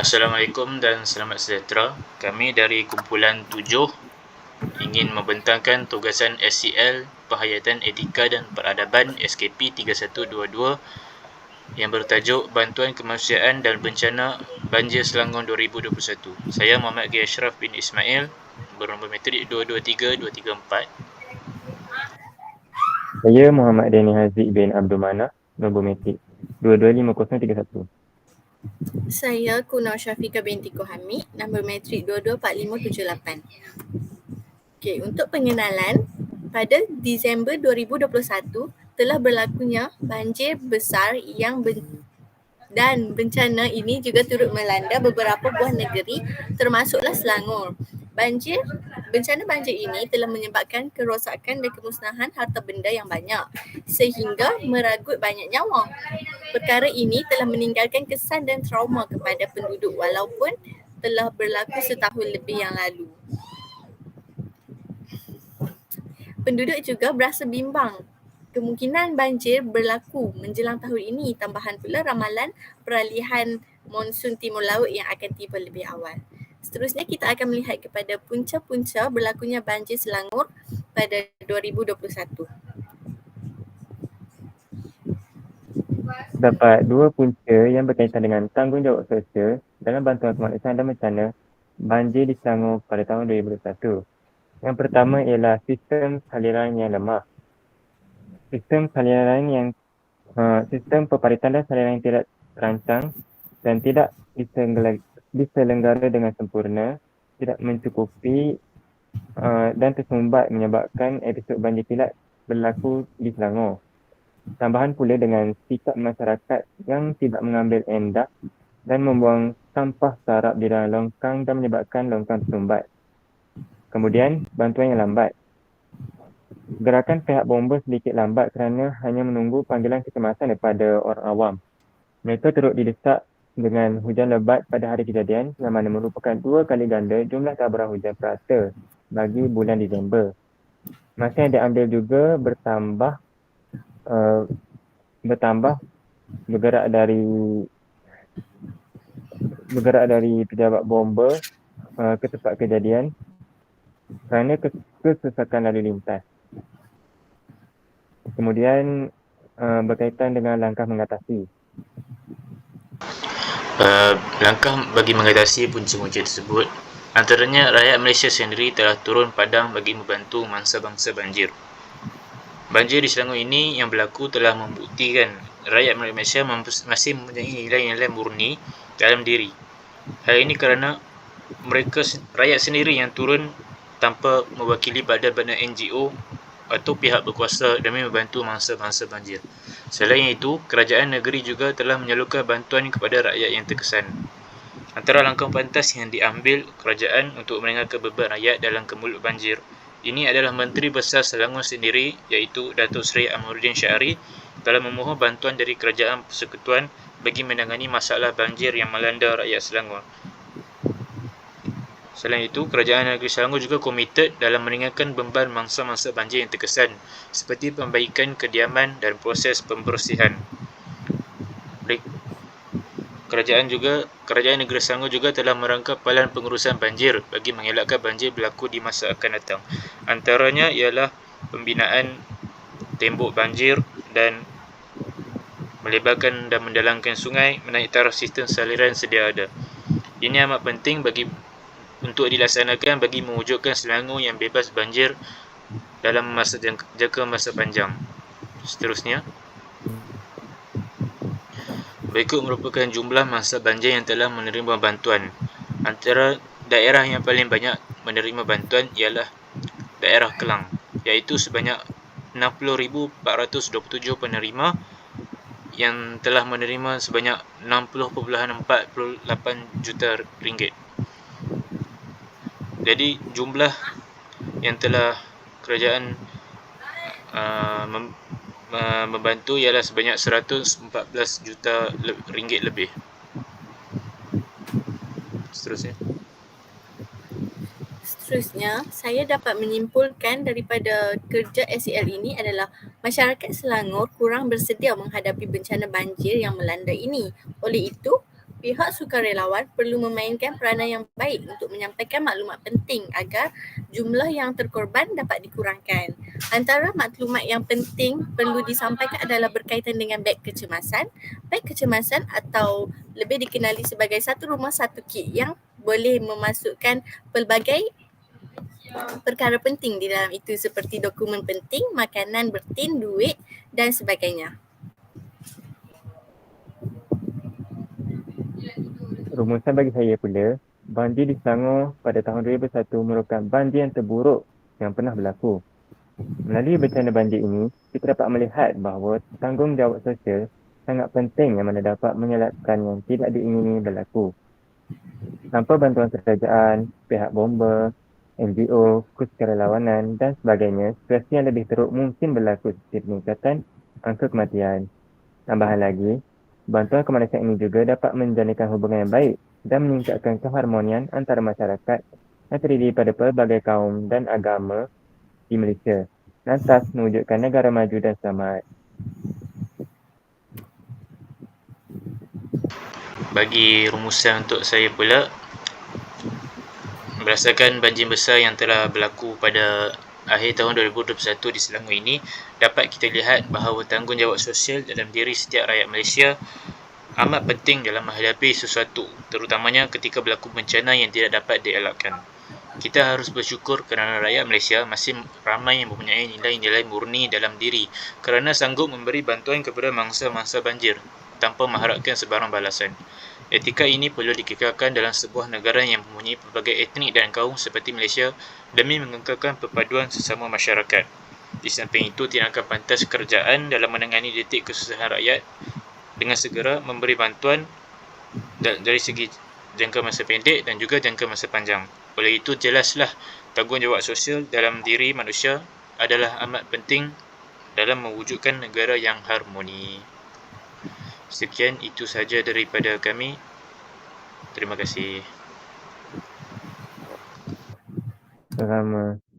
Assalamualaikum dan selamat sejahtera. Kami dari kumpulan 7 ingin membentangkan tugasan SCL Penghayatan Etika dan Peradaban SKP 3122 yang bertajuk Bantuan Kemanusiaan dan Bencana Banjir Selangor 2021. Saya Muhammad G. Ashraf bin Ismail, bernombor metrik 223234. Saya Muhammad Dani Haziq bin Abdul Manaf, nombor metrik 225031. Saya Kunal Syafiqah binti Hamid, nombor metrik 224578. Okey, untuk pengenalan, pada Disember 2021 telah berlakunya banjir besar dan bencana ini juga turut melanda beberapa buah negeri termasuklah Selangor. Bencana banjir ini telah menyebabkan kerosakan dan kemusnahan harta benda yang banyak sehingga meragut banyak nyawa. Perkara ini telah meninggalkan kesan dan trauma kepada penduduk walaupun telah berlaku setahun lebih yang lalu. Penduduk juga berasa bimbang kemungkinan banjir berlaku menjelang tahun ini, tambahan pula ramalan peralihan monsun timur laut yang akan tiba lebih awal. Seterusnya kita akan melihat kepada punca-punca berlakunya banjir Selangor pada 2021. Terdapat dua punca yang berkaitan dengan tanggungjawab sosial dalam bantuan kemanusiaan dan bencana banjir di Selangor pada tahun 2021. Yang pertama ialah sistem saliran yang lemah. Sistem peparitan dan saliran yang tidak terancang dan tidak diselenggara dengan sempurna, tidak mencukupi dan tersumbat menyebabkan episod banjir kilat berlaku di Selangor. Tambahan pula dengan sikap masyarakat yang tidak mengambil endah dan membuang sampah sarap di dalam longkang dan menyebabkan longkang tersumbat. Kemudian, bantuan yang lambat. Gerakan pihak bomba sedikit lambat kerana hanya menunggu panggilan kecemasan daripada orang awam. Mereka turut didesak dengan hujan lebat pada hari kejadian yang mana merupakan 2 kali ganda jumlah taburan hujan purata bagi bulan Disember. Masa yang diambil juga bertambah bergerak dari pejabat bomba ke tempat kejadian kerana kesesakan lalu lintas. Kemudian berkaitan dengan langkah mengatasi. Langkah bagi mengatasi punca-punca tersebut, antaranya rakyat Malaysia sendiri telah turun padang bagi membantu mangsa-mangsa banjir. Banjir di Selangor ini yang berlaku telah membuktikan rakyat Malaysia masih mempunyai nilai-nilai murni dalam diri. Hal ini kerana rakyat sendiri yang turun tanpa mewakili badan-badan NGO atau pihak berkuasa demi membantu mangsa-mangsa banjir. Selain itu, kerajaan negeri juga telah menyalurkan bantuan kepada rakyat yang terkesan. Antara langkah pantas yang diambil kerajaan untuk meringankan beban rakyat dalam kemulut banjir ini adalah Menteri Besar Selangor sendiri, iaitu Datuk Seri Amaruddin Syahri, telah memohon bantuan dari Kerajaan Persekutuan bagi menangani masalah banjir yang melanda rakyat Selangor. Selain itu, Kerajaan Negeri Selangor juga komited dalam meringankan beban mangsa-mangsa banjir yang terkesan seperti pembaikan kediaman dan proses pembersihan. Kerajaan Negeri Selangor juga telah merangkap Badan Pengurusan Banjir bagi mengelakkan banjir berlaku di masa akan datang. Antaranya ialah pembinaan tembok banjir dan melebarkan dan mendalamkan sungai, menaik taraf sistem saliran sedia ada. Ini amat penting untuk dilaksanakan bagi mewujudkan Selangor yang bebas banjir dalam jangka masa panjang. Seterusnya, berikut merupakan jumlah mangsa banjir yang telah menerima bantuan. Antara daerah yang paling banyak menerima bantuan ialah daerah Kelang, iaitu sebanyak 60,427 penerima yang telah menerima sebanyak 60.48 juta ringgit. Jadi jumlah yang telah kerajaan membantu ialah sebanyak 114 juta ringgit lebih. Seterusnya, saya dapat menyimpulkan daripada kerja SCL ini adalah masyarakat Selangor kurang bersedia menghadapi bencana banjir yang melanda ini. Oleh itu, Pihak sukarelawan perlu memainkan peranan yang baik untuk menyampaikan maklumat penting agar jumlah yang terkorban dapat dikurangkan. Antara maklumat yang penting perlu disampaikan adalah berkaitan dengan beg kecemasan. Beg kecemasan atau lebih dikenali sebagai satu rumah satu kit yang boleh memasukkan pelbagai perkara penting di dalam itu seperti dokumen penting, makanan bertin, duit dan sebagainya. Rumusan bagi saya pula, banjir di Selangor pada tahun 2001 merupakan banjir yang terburuk yang pernah berlaku. Melalui bencana banjir ini, kita dapat melihat bahawa tanggungjawab sosial sangat penting yang mana dapat mengelakkan yang tidak diingini berlaku. Tanpa bantuan kerajaan, pihak bomba, NGO, kesukarelawanan dan sebagainya, situasi yang lebih teruk mungkin berlaku seperti peningkatan angka kematian. Tambahan lagi, bantuan kemanusiaan ini juga dapat menjadikan hubungan yang baik dan meningkatkan keharmonian antara masyarakat yang terdiri pada pelbagai kaum dan agama di Malaysia, lantas mewujudkan negara maju dan selamat. Bagi rumusan untuk saya pula, berdasarkan banjir besar yang telah berlaku pada akhir tahun 2021 di Selangor ini, dapat kita lihat bahawa tanggungjawab sosial dalam diri setiap rakyat Malaysia amat penting dalam menghadapi sesuatu, terutamanya ketika berlaku bencana yang tidak dapat dielakkan. Kita harus bersyukur kerana rakyat Malaysia masih ramai yang mempunyai nilai-nilai murni dalam diri kerana sanggup memberi bantuan kepada mangsa-mangsa banjir tanpa mengharapkan sebarang balasan. Etika ini perlu dikekalkan dalam sebuah negara yang mempunyai pelbagai etnik dan kaum seperti Malaysia demi mengekalkan perpaduan sesama masyarakat. Di samping itu, tidak akan pantas kerajaan dalam menangani detik kesusahan rakyat dengan segera memberi bantuan dari segi jangka masa pendek dan juga jangka masa panjang. Oleh itu, jelaslah tanggungjawab sosial dalam diri manusia adalah amat penting dalam mewujudkan negara yang harmoni. Sekian, itu sahaja daripada kami. Terima kasih. Sama.